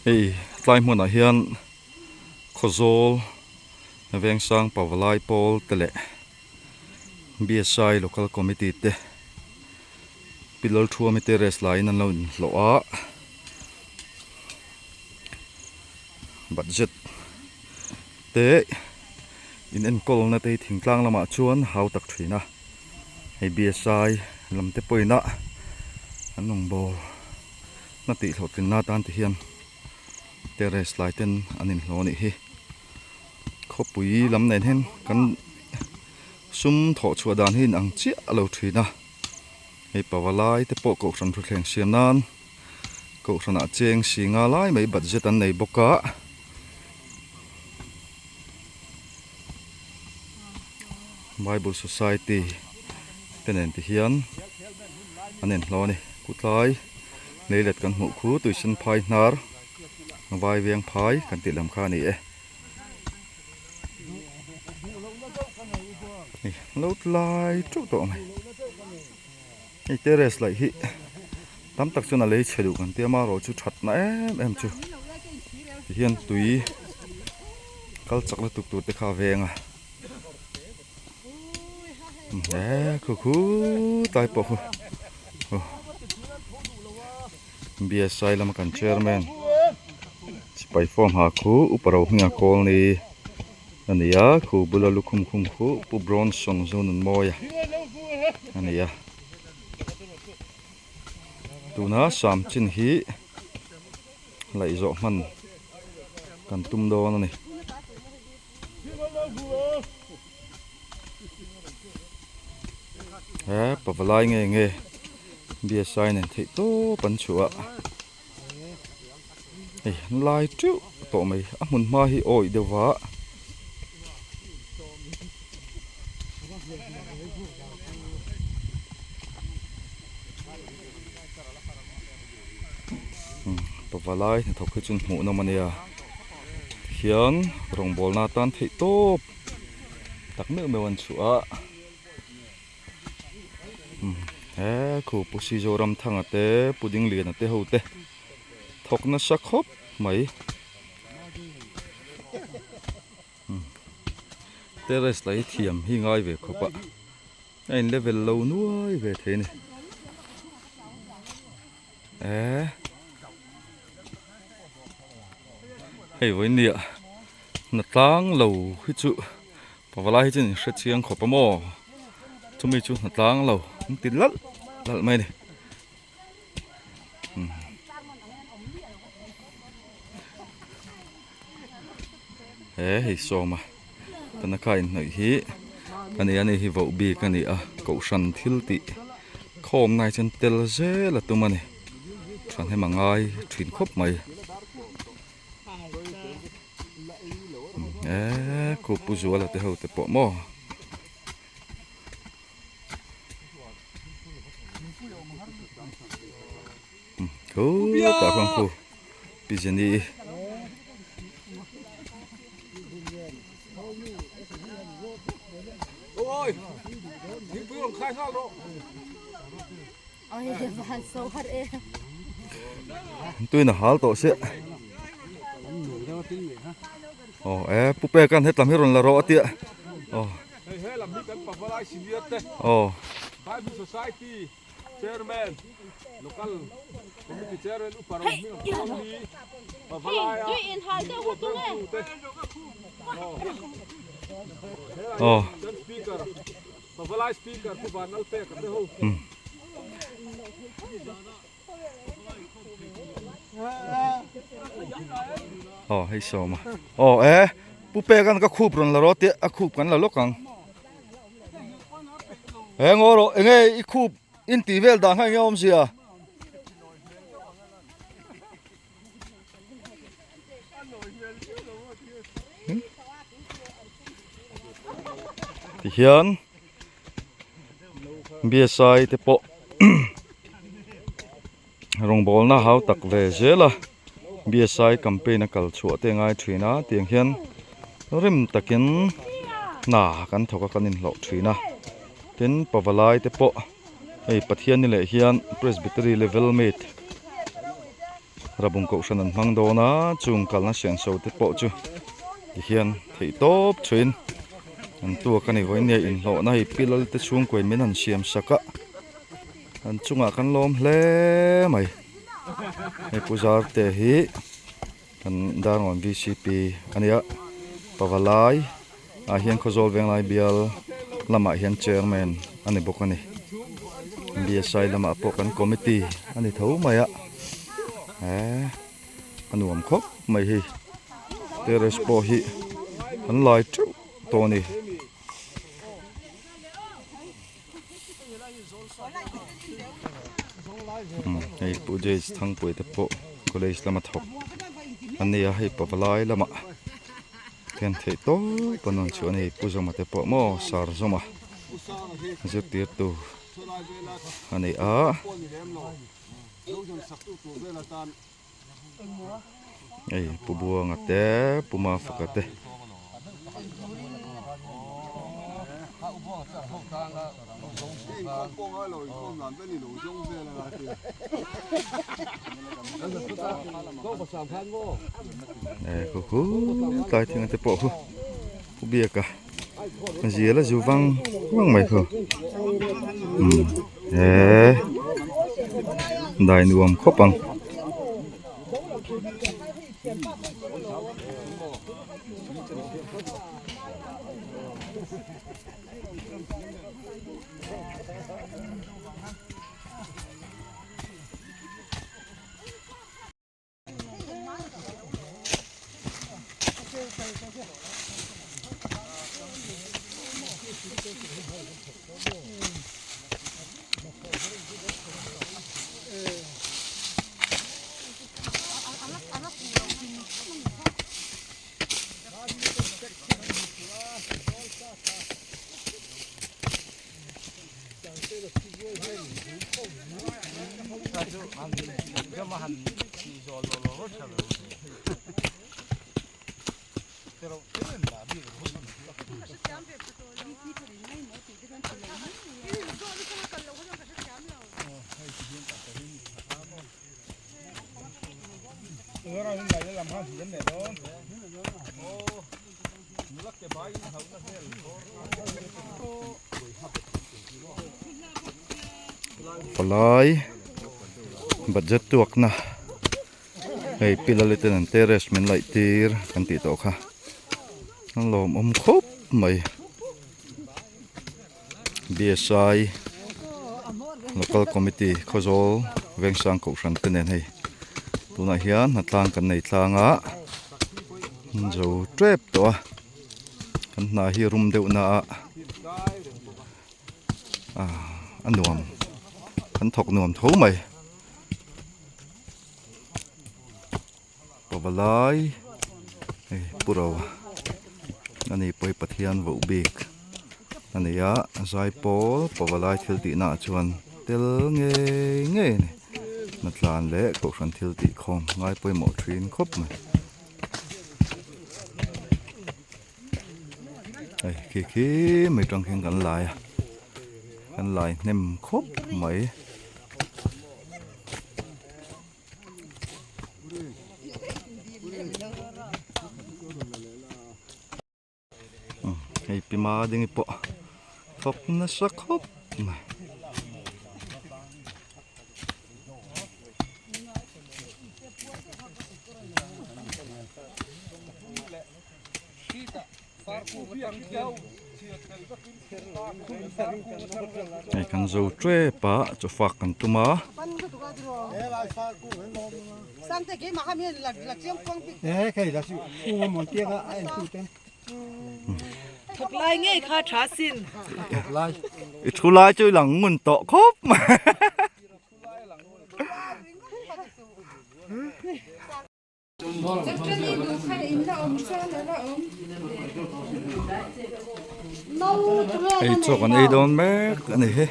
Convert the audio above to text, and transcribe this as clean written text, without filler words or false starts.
Hey, tlai hmun ah hian khawzawl veng sang pawlai pawl te leh BSI local committee te pilal thua mi te res lai nan lo in hlo a budget te in enkol na te thingtlang lama chuan hau tak thina hei BSI lam te poina anong bol na ti hlotin na tan te hian teres lai ten anin hlo ni hi khopui lam nen hen kan sum tho chua dan hin ang chia lo thina hei pawalai te po ko ran thu thleng siam nan ko rana cheng singa lai mai budget an nei boka Bible Society tenen ti hian anen hlo ni kutlai leilet kan hmu khu tuition phai nar vai vieng phai kan ti lam kha ni e lâu lại chút tổ mày cái teres lại hi tắm tắc cho nó lấy chế độ còn tiêm mà rồi chút chặt nè em chưa thì hiện túi câu chắc là tụt tụt để khao về à nè khu tai bộ BSI làm cái chairman spy form ha khu uparo nga call ni ania khu bulalu khum khu pu bronson zone moya ania tuna sam chin hi lai zo man kan tum do na ni pawalai nge BSI nen thei to pan chua ei lai chu to mai amun ma hi oi dewa pawalai thok khu chun hmu na mania hian rong bol na tan thei top tak me mewan chua khu pusi zoram thanga te puding lian ate ho te thok na sak hop mai teres lai thiam hi ngai ve khopa ein level low nuai ve the ni hei với nia na tlang lâu hi chu pawalai chen hre chiang khopa mo chumi chu na tlang lo tin lal mai ni hei so ma tana kai noi hi ani hi vo bi kani a ko san thil ti khom nai chen tel je la tu mani than he mangai thin khop mai cô pu zua là te ho te po mo cô ta con cô pizeni ôi những bữa khai thác đó ôi bạn sâu hết em tôi là hal to se pupe kan het lam hiron la ro atia hey làm biết cái pawalai senior te Bible Society chairman local committee chairman uparo mi only pawalai hey in hai te ho tung e speaker pawalai speaker ku banal pe ka te ho hay so ma pupe kan ka khup ron la ro te a khup kan la lokang ngoro nge I khup in ti vel dang hai ngom sia ti hian BSI te po rong bol na hau tak ve zela BSI campaign kal chua te ngai thina tiang hian rim takin na kan thoka kanin lo thina tin pawalai te po ei pathian ni le hian presbytery level mate rabung ko san an hmang dawna chung kalna sian so te pawh chu hian thei top thuin an tua kani voi ne in lo na hi pilal te chung koin min an siam saka an chunga kan lom hle mai he puzar te hi an daron VCP ania pawalai a hian khozol veng lai bial lama hian chairman ani bokani BSI lama pokan committee ani tho maya anuam khop mai hi teres po hi an lai chu toni ei puje thang poi te po college lama thop ania hei pawalai lama ken thei to panon chu ani puzama te po mo sar zoma zutir tu ani a ei pubuang ate puma fakate hu tai thing te po hu bia ka zia la zu wang mai kho dai nuam khopang palai budget tuak na ei pilaliten an teres men lai tir kan ti to kha an lom khop mai BSI local committee khozol vengsang ko ran tenen hei tuna hian natlang kan nei thlanga zo trap to kan na hi room deuh na anuam kan thok nuam tho mai pawalai puro ani poi pathian vo bik ania zaipol pawalai thil ti na chuan tel nge ni natlan le ko ran thil ti khom ngai poi mo thin khop mai ki mai tang kheng kan lai nem khop mai ei pima ding po thok na sa khop mai ei kan zo tre pa cho fak kan tuma thuộc lại nghe khá trả xin thu lai chơi lằng nguồn tọ khốp mà ấy cho con ấy đón bé cái này hết